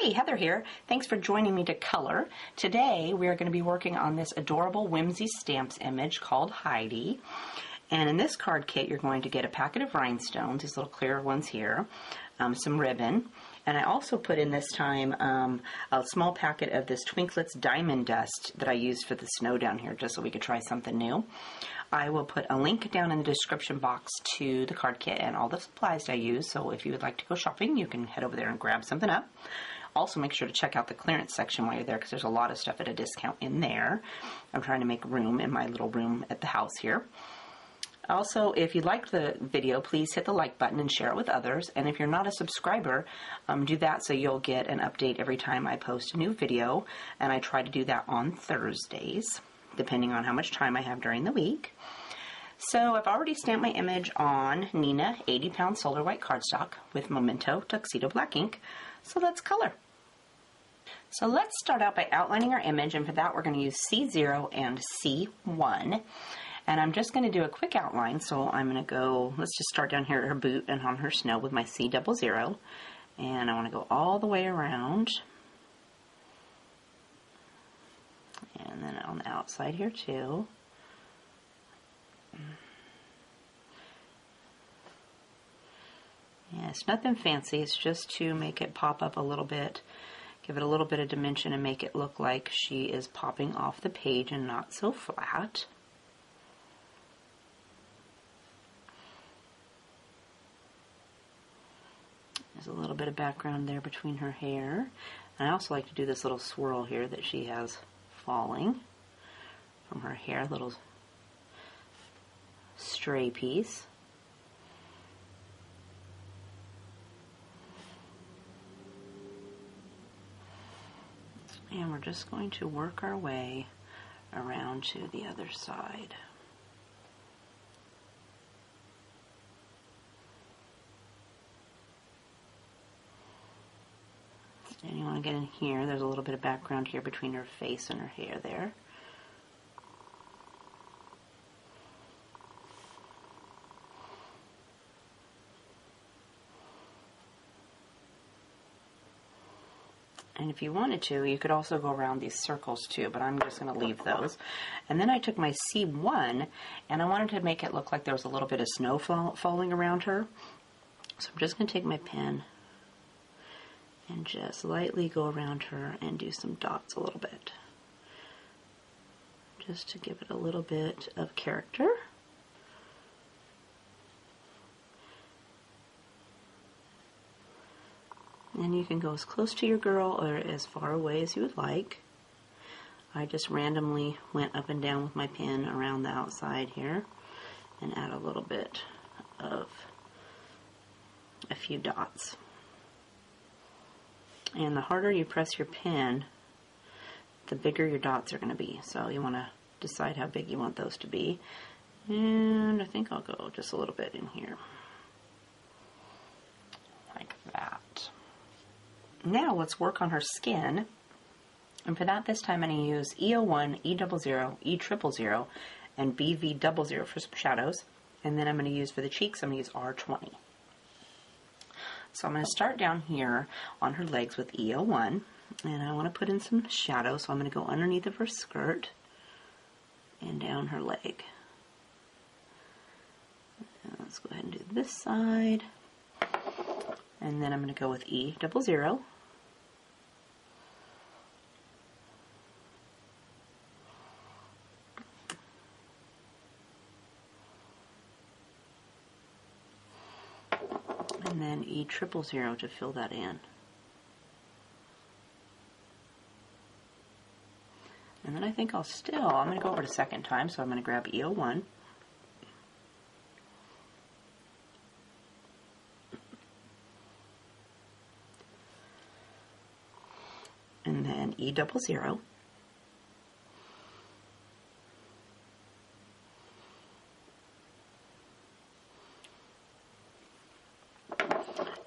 Hey, Heather here. Thanks for joining me to color. Today we are going to be working on this adorable Whimsy Stamps image called Heidi. And in this card kit you're going to get a packet of rhinestones, these little clear ones here, some ribbon, and I also put in this time a small packet of this Twinklets diamond dust that I used for the snow down here just so we could try something new. I will put a link down in the description box to the card kit and all the supplies I use, so if you would like to go shopping you can head over there and grab something up. Also, make sure to check out the clearance section while you're there because there's a lot of stuff at a discount in there. I'm trying to make room in my little room at the house here. Also, if you liked the video, please hit the like button and share it with others. And if you're not a subscriber, do that so you'll get an update every time I post a new video. And I try to do that on Thursdays, depending on how much time I have during the week. So I've already stamped my image on Nina 80-pound solar white cardstock with Memento Tuxedo black ink. So let's color. So let's start out by outlining our image, and for that we're going to use C0 and C1. And I'm just going to do a quick outline, so I'm going to go, let's just start down here at her boot and on her snow with my C00. And I want to go all the way around. And then on the outside here too. Yeah, it's nothing fancy, it's just to make it pop up a little bit, give it a little bit of dimension and make it look like she is popping off the page and not so flat. There's a little bit of background there between her hair. And I also like to do this little swirl here that she has falling from her hair, little stray piece. And we're just going to work our way around to the other side. And you want to get in here. There's a little bit of background here between her face and her hair there. And if you wanted to, you could also go around these circles too, but I'm just going to leave those. And then I took my C1, and I wanted to make it look like there was a little bit of snow falling around her. So I'm just going to take my pen and just lightly go around her and do some dots a little bit. Just to give it a little bit of character. And you can go as close to your girl or as far away as you would like. I just randomly went up and down with my pen around the outside here and add a little bit of a few dots. And the harder you press your pen, the bigger your dots are going to be. So you want to decide how big you want those to be. And I think I'll go just a little bit in here. Like that. Now let's work on her skin, and for that this time I'm going to use E01, E00, E000, and BV00 for some shadows, and then I'm going to use for the cheeks, I'm going to use R20. So I'm going to start down here on her legs with E01, and I want to put in some shadow, so I'm going to go underneath of her skirt and down her leg. And let's go ahead and do this side. And then I'm going to go with E00. And then E000 to fill that in. And then I think I'm going to go over it a second time, so I'm going to grab then E00.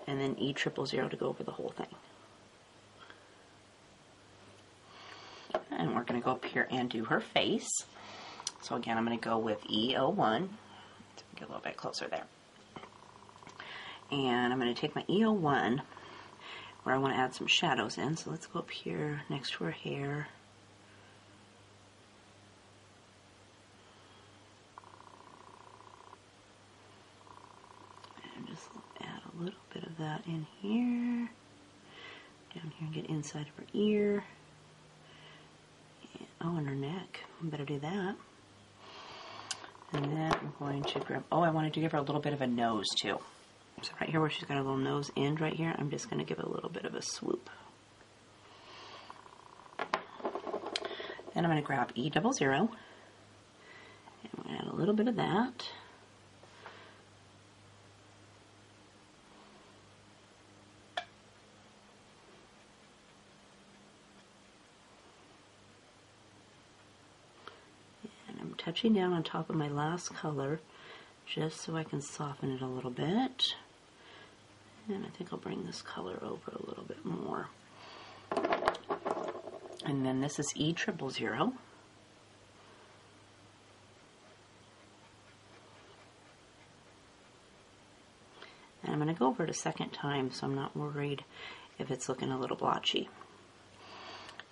And then E000 to go over the whole thing. And we're going to go up here and do her face. So again, I'm going to go with E01. Get a little bit closer there. And I'm going to take my E01 where I want to add some shadows in. So let's go up here next to her hair. And just add a little bit of that in here. Down here and get inside of her ear. Oh, and her neck. I better do that. And then I'm going to grab, oh, I wanted to give her a little bit of a nose too. So right here where she's got a little nose end right here, I'm just going to give it a little bit of a swoop. Then I'm going to grab E00. And I'm going to add a little bit of that. Touching down on top of my last color just so I can soften it a little bit. And I think I'll bring this color over a little bit more. And then this is E000. And I'm going to go over it a second time so I'm not worried if it's looking a little blotchy.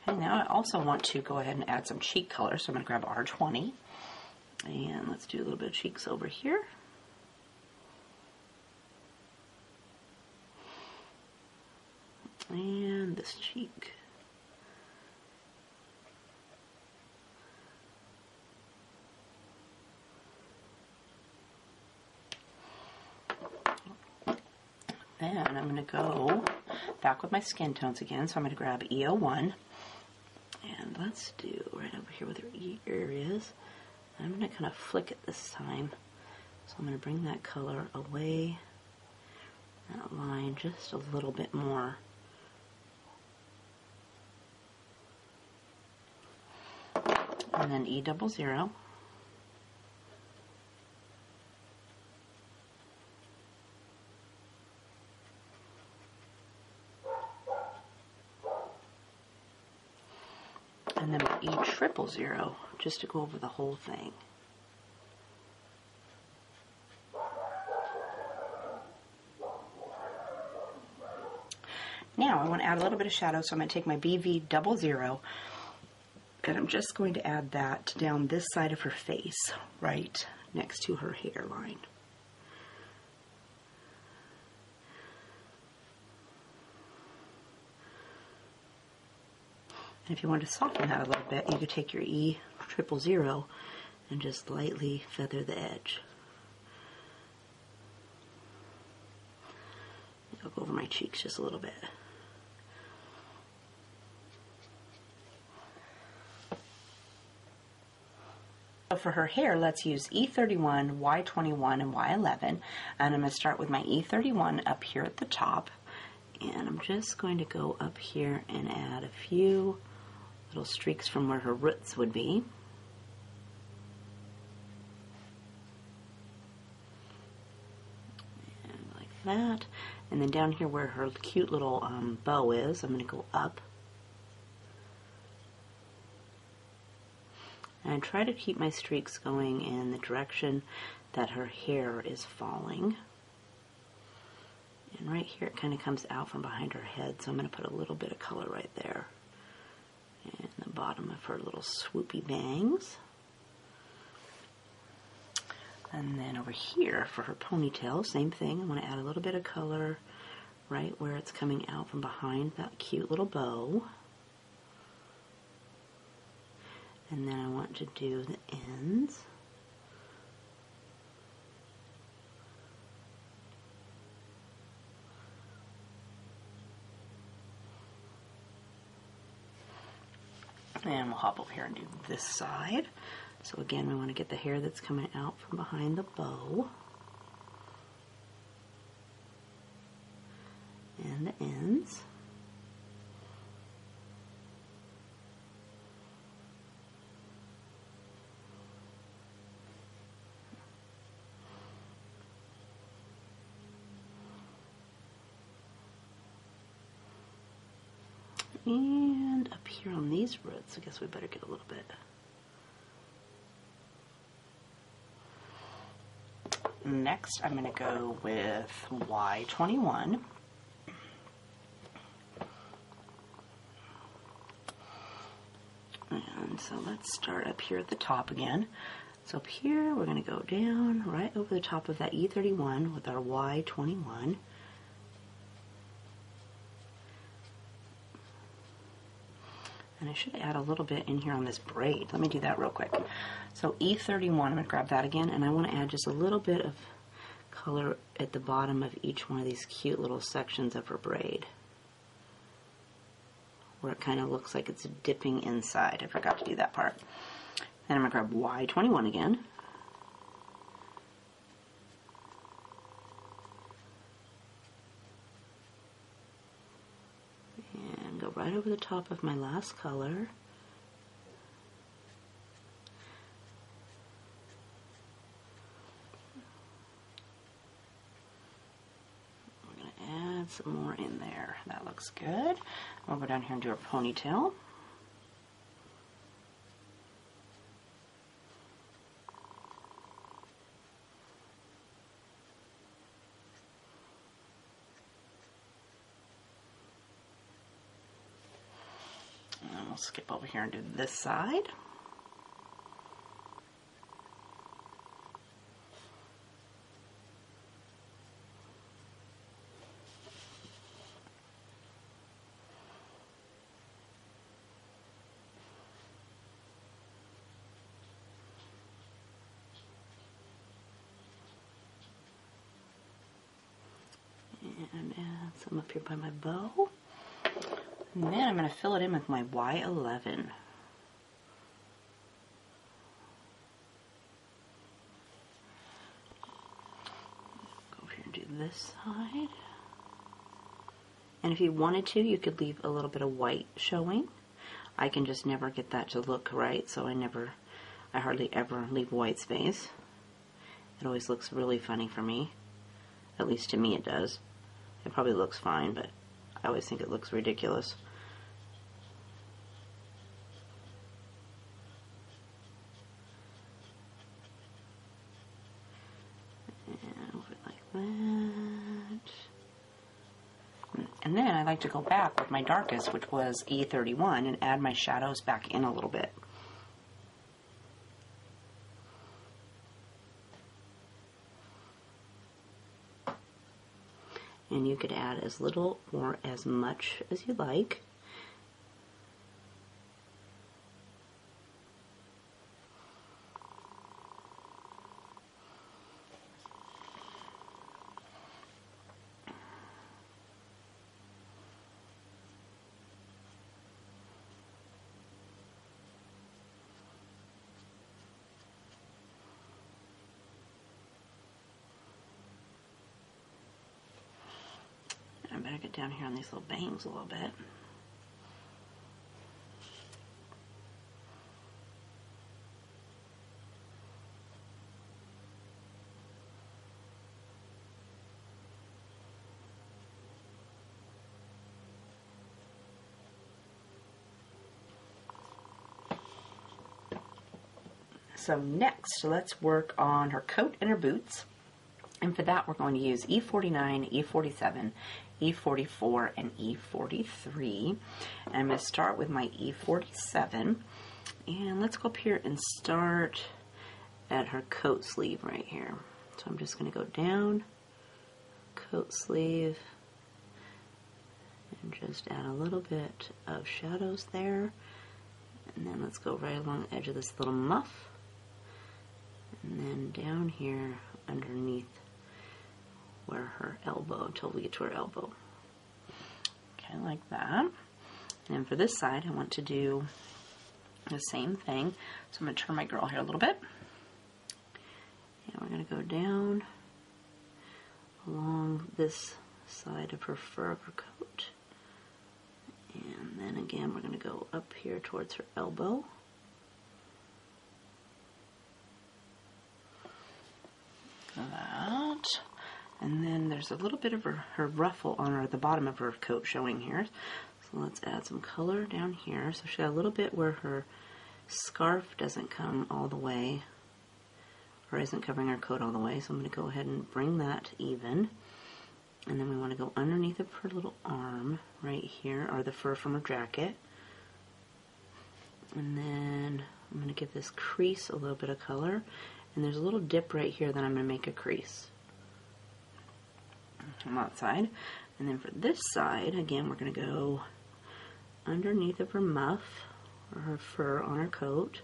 And now I also want to go ahead and add some cheek color, so I'm going to grab R20. And let's do a little bit of cheeks over here. And this cheek. Then I'm going to go back with my skin tones again, so I'm going to grab E01. And let's do right over here where her ear is. I'm going to kind of flick it this time. So I'm going to bring that color away, that line just a little bit more. And then E00. And then E000, just to go over the whole thing. Now I want to add a little bit of shadow, so I'm going to take my BV00, and I'm just going to add that down this side of her face, right next to her hairline. And if you want to soften that a little bit, you could take your E000 and just lightly feather the edge. I'll go over my cheeks just a little bit. So for her hair, let's use E31, Y21, and Y11. And I'm going to start with my E31 up here at the top. And I'm just going to go up here and add a few little streaks from where her roots would be. And like that. And then down here where her cute little bow is, I'm going to go up. And I try to keep my streaks going in the direction that her hair is falling. And right here it kind of comes out from behind her head, so I'm going to put a little bit of color right there. And the bottom of her little swoopy bangs. And then over here for her ponytail, same thing. I want to add a little bit of color right where it's coming out from behind that cute little bow. And then I want to do the ends. And we'll hop over here and do this side. So again, we want to get the hair that's coming out from behind the bow. And the ends. And up here on these roots, I guess we better get a little bit. Next, I'm going to go with Y21. And so let's start up here at the top again. So up here, we're going to go down right over the top of that E31 with our Y21. And I should add a little bit in here on this braid. Let me do that real quick. So E31, I'm going to grab that again, and I want to add just a little bit of color at the bottom of each one of these cute little sections of her braid, where it kind of looks like it's dipping inside. I forgot to do that part. Then I'm going to grab Y21 again. And go right over the top of my last color. We're going to add some more in there. That looks good. We'll go down here and do our ponytail. We'll skip over here and do this side. And add some up here by my bow. And then I'm going to fill it in with my Y11. Go over here and do this side. And if you wanted to, you could leave a little bit of white showing. I can just never get that to look right, so I hardly ever leave white space. It always looks really funny for me. At least to me it does. It probably looks fine, but I always think it looks ridiculous. And move it like that. And then I like to go back with my darkest, which was E31, and add my shadows back in a little bit. And you could add as little or as much as you like. I better get down here on these little bangs a little bit. So next, let's work on her coat and her boots. And for that, we're going to use E49, E47, E44, and E43. And I'm going to start with my E47. And let's go up here and start at her coat sleeve right here. So I'm just going to go down, coat sleeve, and just add a little bit of shadows there. And then let's go right along the edge of this little muff. And then down here underneath where her elbow, until we get to her elbow. Okay, like that. And for this side, I want to do the same thing. So I'm going to turn my girl here a little bit. And we're going to go down along this side of her fur of her coat. And then again, we're going to go up here towards her elbow. That. And then there's a little bit of her ruffle on the bottom of her coat showing here. So So let's add some color down here. So she got a little bit where her scarf doesn't come all the way, or isn't covering her coat all the way. So I'm going to go ahead and bring that even. And then we want to go underneath of her little arm right here, or the fur from her jacket. And then I'm going to give this crease a little bit of color. And there's a little dip right here that I'm going to make a crease on that side. And then for this side, again, we're going to go underneath of her muff, or her fur on her coat.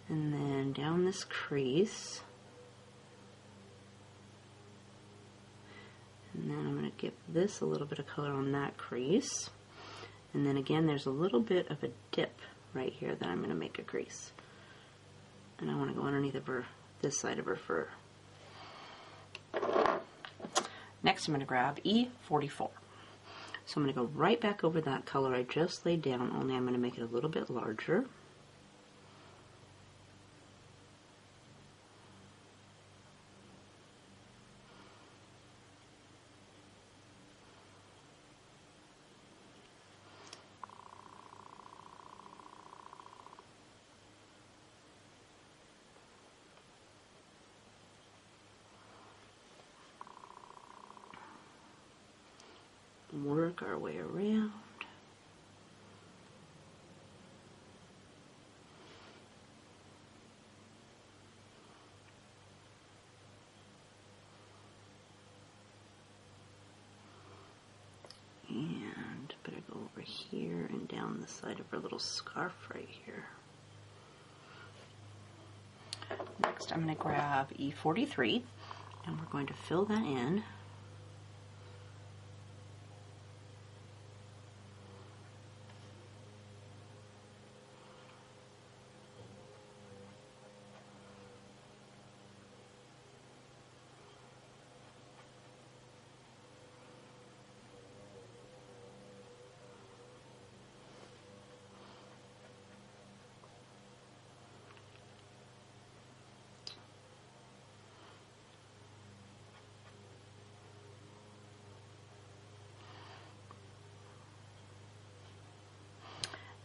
And then down this crease. And then I'm going to give this a little bit of color on that crease. And then again, there's a little bit of a dip right here that I'm going to make a crease. And I want to go underneath of her, this side of her fur. Next, I'm going to grab E44. So I'm going to go right back over that color I just laid down, only I'm going to make it a little bit larger. Work our way around. And better go over here and down the side of her little scarf right here. Next, I'm going to grab E43 and we're going to fill that in.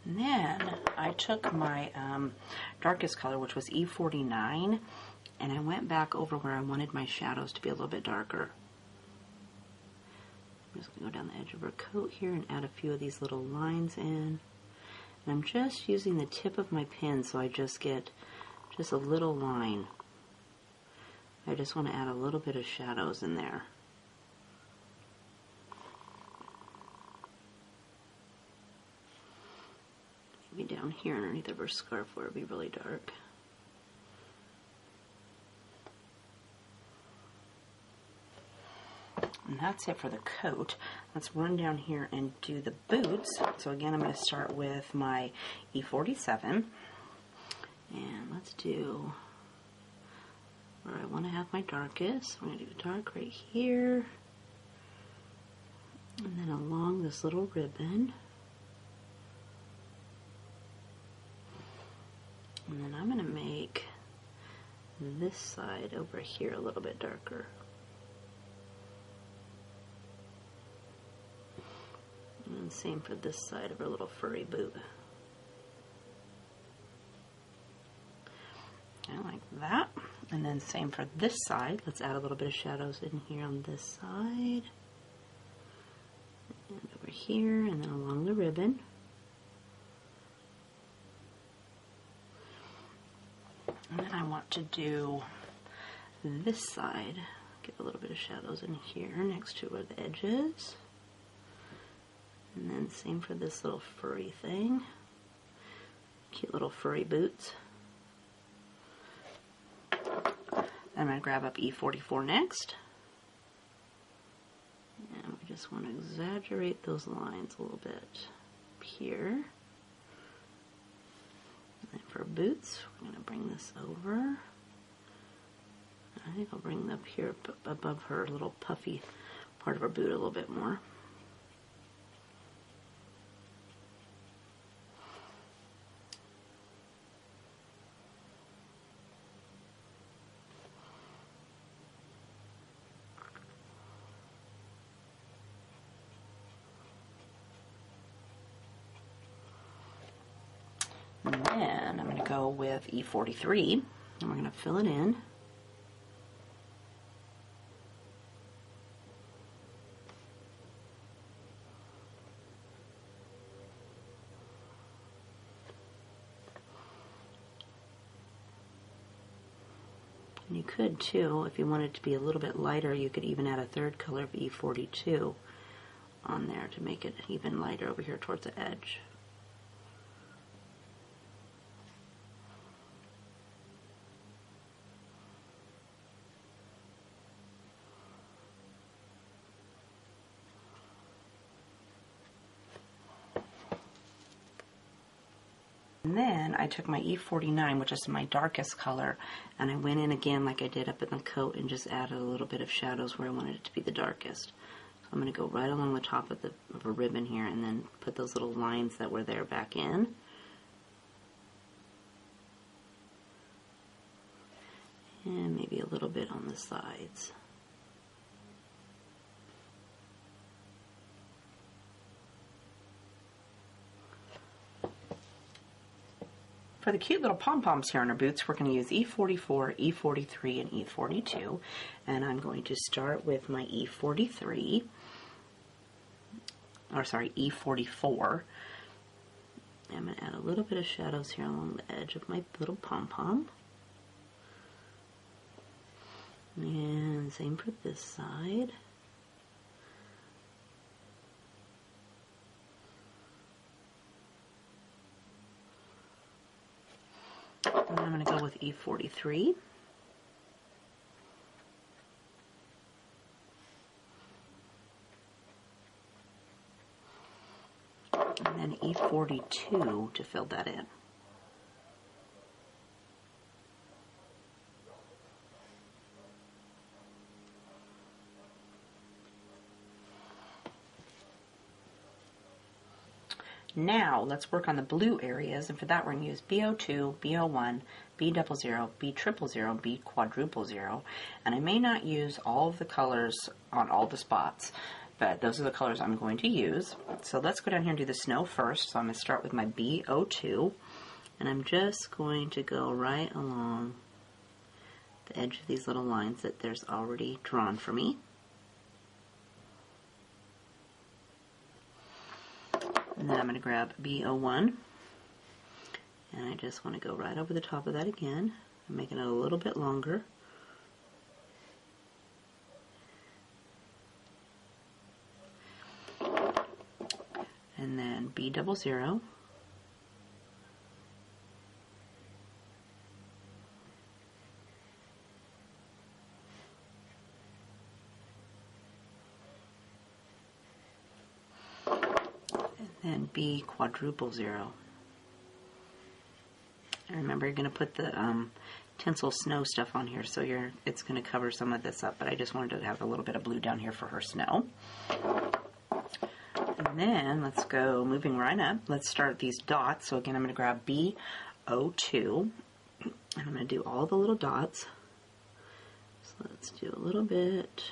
And then I took my darkest color, which was E49, and I went back over where I wanted my shadows to be a little bit darker. I'm just going to go down the edge of her coat here and add a few of these little lines in. And I'm just using the tip of my pen so I just get just a little line. I just want to add a little bit of shadows in there. Maybe down here underneath of her scarf where it would be really dark. And that's it for the coat. Let's run down here and do the boots. So again, I'm going to start with my E47. And let's do where I want to have my darkest. I'm going to do dark right here. And then along this little ribbon. And then I'm going to make this side over here a little bit darker. And same for this side of her little furry boot. I like that. And then same for this side. Let's add a little bit of shadows in here on this side. And over here, and then along the ribbon. And then I want to do this side. Give a little bit of shadows in here next to where the edge is. And then same for this little furry thing. Cute little furry boots. I'm going to grab up E44 next. And we just want to exaggerate those lines a little bit up here. And for boots, we're going to bring this over. I think I'll bring them up here above her little puffy part of her boot a little bit more. then I'm going to go with E43, and we're going to fill it in. And you could too, if you wanted it to be a little bit lighter, you could even add a third color of E42 on there to make it even lighter over here towards the edge. And then I took my E49, which is my darkest color, and I went in again like I did up in the coat and just added a little bit of shadows where I wanted it to be the darkest. So I'm going to go right along the top of a ribbon here and then put those little lines that were there back in. And maybe a little bit on the sides. For the cute little pom-poms here on our boots, we're going to use E44, E43, and E42. And I'm going to start with my E43, or sorry, E44. I'm going to add a little bit of shadows here along the edge of my little pom-pom. And same for this side. And I'm going to go with E43. And then E42 to fill that in. Now let's work on the blue areas, and for that we're going to use B02, B01, B00, B000, B quadruple zero, and I may not use all of the colors on all the spots, but those are the colors I'm going to use. So let's go down here and do the snow first. So I'm going to start with my B02, and I'm just going to go right along the edge of these little lines that there's already drawn for me. And then I'm going to grab B01, and I just want to go right over the top of that again. I'm making it a little bit longer. And then B00. And B quadruple zero. And remember, you're going to put the tinsel snow stuff on here, so it's going to cover some of this up, but I just wanted to have a little bit of blue down here for her snow. And then let's go moving right up. Let's start these dots. So again, I'm going to grab B02, and I'm going to do all the little dots. So let's do a little bit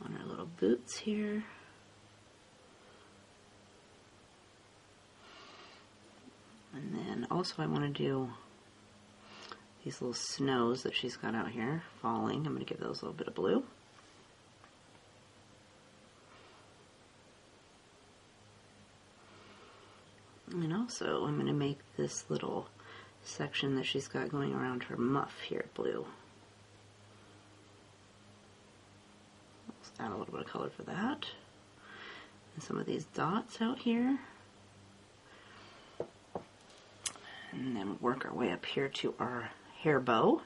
on our little boots here. And then also I want to do these little snows that she's got out here falling. I'm going to give those a little bit of blue. And also I'm going to make this little section that she's got going around her muff here blue. Let's add a little bit of color for that. And some of these dots out here. And then work our way up here to our hair bow.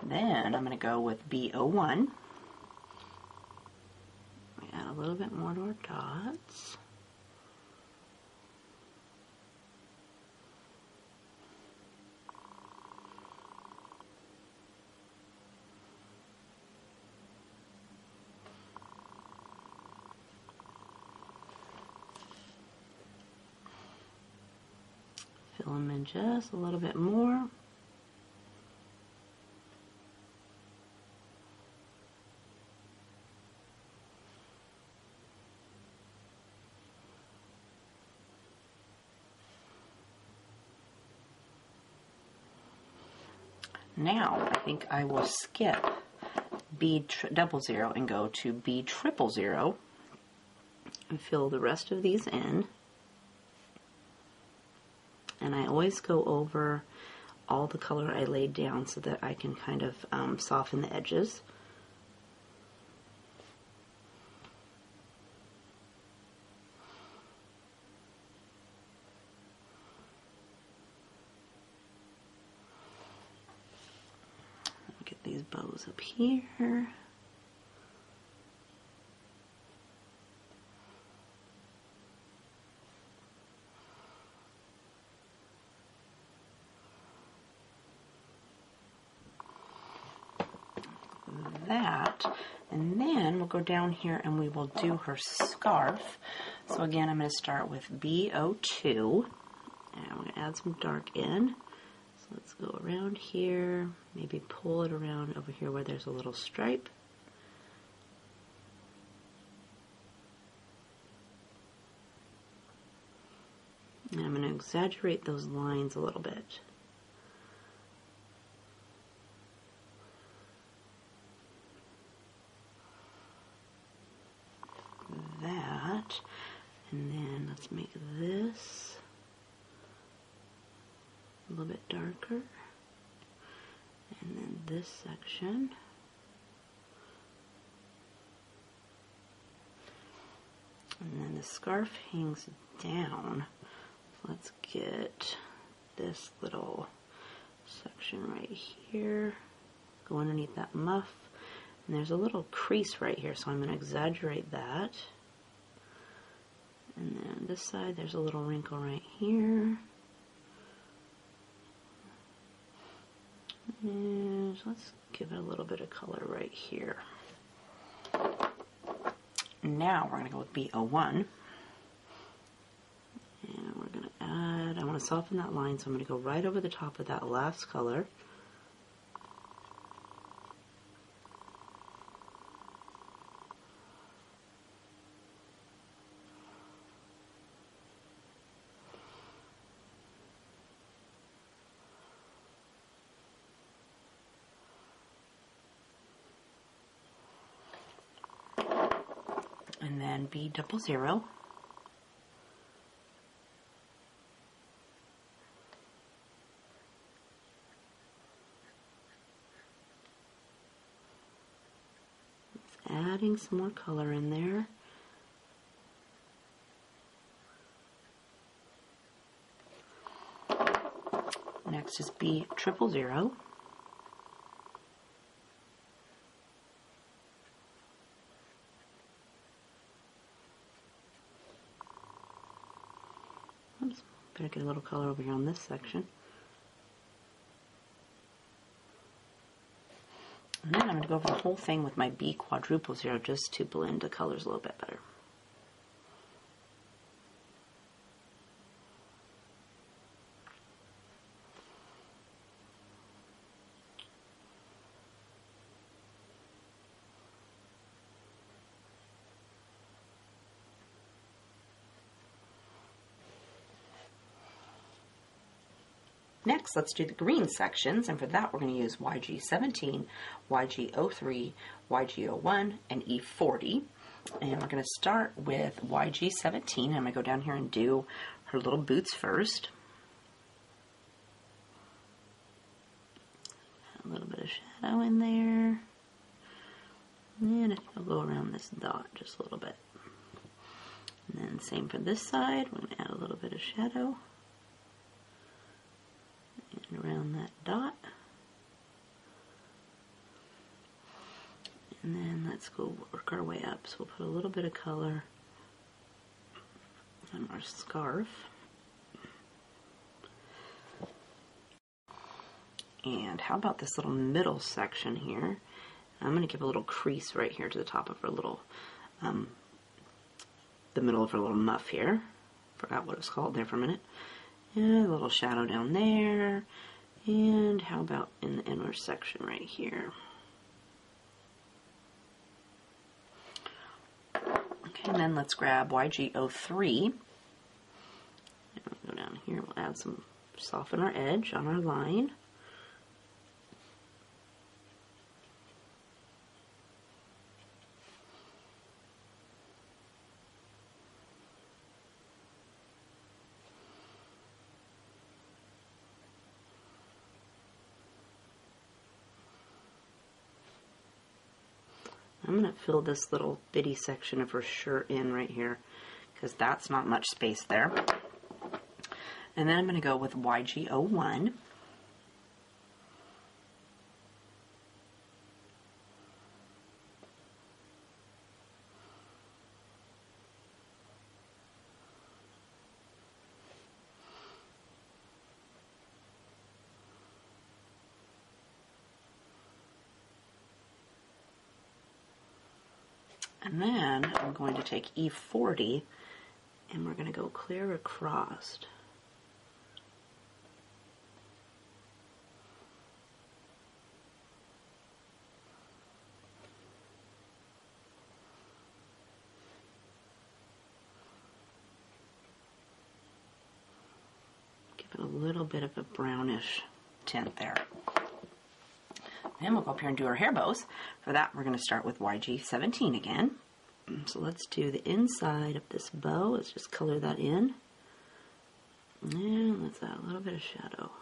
Then I'm going to go with B01. Add a little bit more to our dots. Pull them in just a little bit more. Now, I think I will skip B00 and go to B000 and fill the rest of these in. And I always go over all the color I laid down so that I can kind of soften the edges. Get these bows up here. That, and then we'll go down here and we will do her scarf. So again, I'm going to start with B02, and I'm going to add some dark in. So let's go around here, maybe pull it around over here where there's a little stripe. And I'm going to exaggerate those lines a little bit. That, and then let's make this a little bit darker, and then this section, and then the scarf hangs down. Let's get this little section right here, go underneath that muff. And there's a little crease right here, so I'm going to exaggerate that. And then this side, there's a little wrinkle right here. And let's give it a little bit of color right here. Now we're going to go with B01. And we're going to add, I want to soften that line, so I'm going to go right over the top of that last color. And then B00. Adding some more color in there. Next is B000. Oops, better get a little color over here on this section. And then I'm going to go over the whole thing with my B000 just to blend the colors a little bit better. Next, let's do the green sections, and for that we're going to use YG17, YG03, YG01, and E40. And we're going to start with YG17. I'm going to go down here and do her little boots first. A little bit of shadow in there. And I think I'll go around this dot just a little bit. And then same for this side, we're going to add a little bit of shadow. And around that dot. And then let's go work our way up. So we'll put a little bit of color on our scarf. And how about this little middle section here? I'm going to give a little crease right here to the top of her little, the middle of her little muff here. Forgot what it's called there for a minute. And a little shadow down there. And how about in the inner section right here? Okay, and then let's grab YG03. Go down here, we'll add some, soften our edge on our line. I'm going to fill this little bitty section of her shirt in right here because that's not much space there. And then I'm going to go with YG01. And then I'm going to take E40 and we're going to go clear across. Give it a little bit of a brownish tint there. Then we'll go up here and do our hair bows. For that, we're going to start with YG17 again. So let's do the inside of this bow. Let's just color that in. And let's add a little bit of shadow.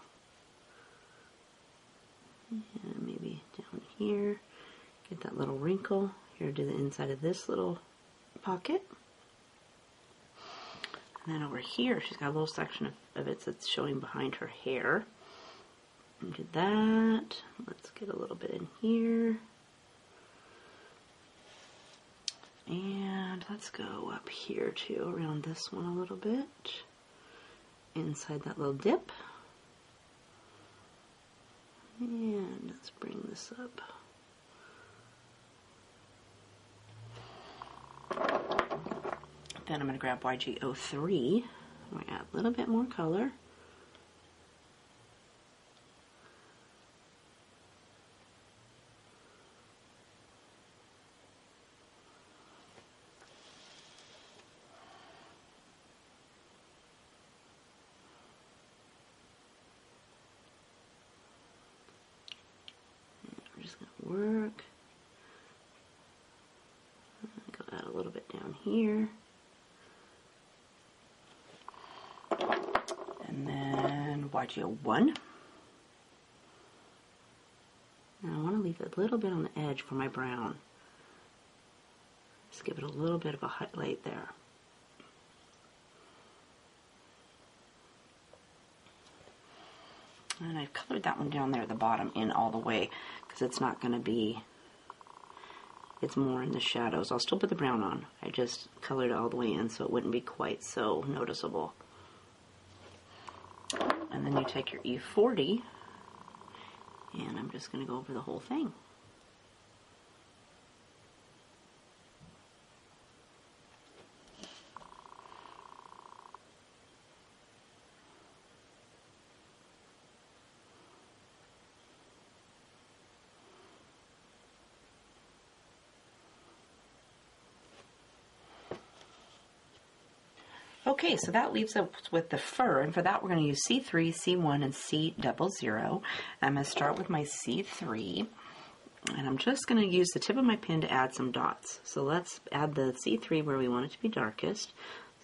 And maybe down here. Get that little wrinkle. Here, do the inside of this little pocket. And then over here, she's got a little section of it that's showing behind her hair. And do that. Let's get a little bit in here. And let's go up here too, around this one a little bit. Inside that little dip. And let's bring this up. Then I'm going to grab YG03. I'm going to add a little bit more color. We're just going to work. Go add a little bit down here. And then YG01. Now I want to leave a little bit on the edge for my brown. Just give it a little bit of a highlight there. And I've colored that one down there at the bottom in all the way because it's not going to be, it's more in the shadows. I'll still put the brown on. I just colored it all the way in so it wouldn't be quite so noticeable. And then you take your E40 and I'm just going to go over the whole thing. Okay, so that leaves us with the fur, and for that we're going to use C3, C1, and C00. I'm going to start with my C3, and I'm just going to use the tip of my pen to add some dots. So let's add the C3 where we want it to be darkest.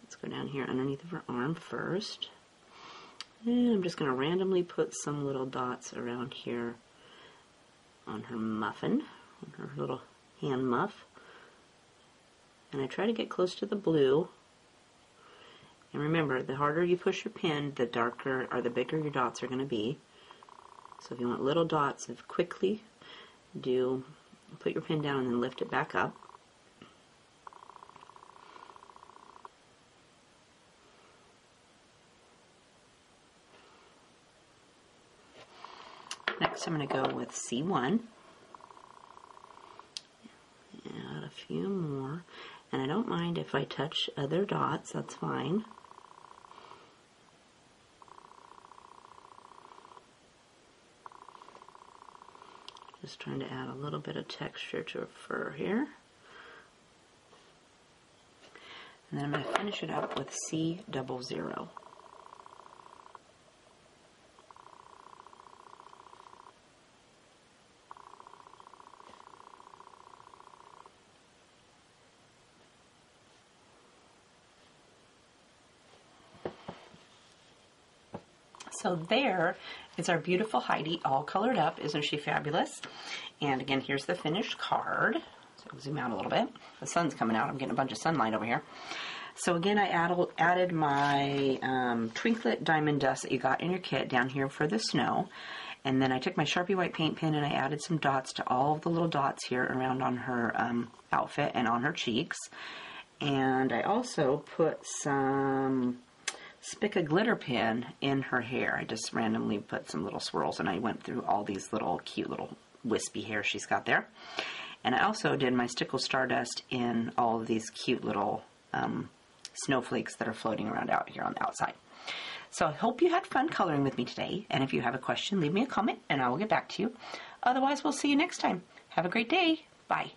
Let's go down here underneath of her arm first. And I'm just going to randomly put some little dots around here on her muffin, on her little hand muff. And I try to get close to the blue. And remember, the harder you push your pen, the darker or the bigger your dots are going to be. So if you want little dots, quickly put your pen down and then lift it back up. Next I'm going to go with C1. Add a few more. And I don't mind if I touch other dots, that's fine. Just trying to add a little bit of texture to her fur here. And then I'm going to finish it up with C00. So there is our beautiful Heidi, all colored up. Isn't she fabulous? And again, here's the finished card. So I'll zoom out a little bit. The sun's coming out. I'm getting a bunch of sunlight over here. So again, I added my Twinklet Diamond Dust that you got in your kit down here for the snow. And then I took my Sharpie white paint pen and I added some dots to all of the little dots here around on her outfit and on her cheeks. And I also put some Spica glitter pen in her hair. I just randomly put some little swirls and I went through all these little cute little wispy hair she's got there. And I also did my Stickle Stardust in all of these cute little snowflakes that are floating around out here on the outside. So I hope you had fun coloring with me today, and if you have a question, leave me a comment and I will get back to you. Otherwise, we'll see you next time. Have a great day. Bye.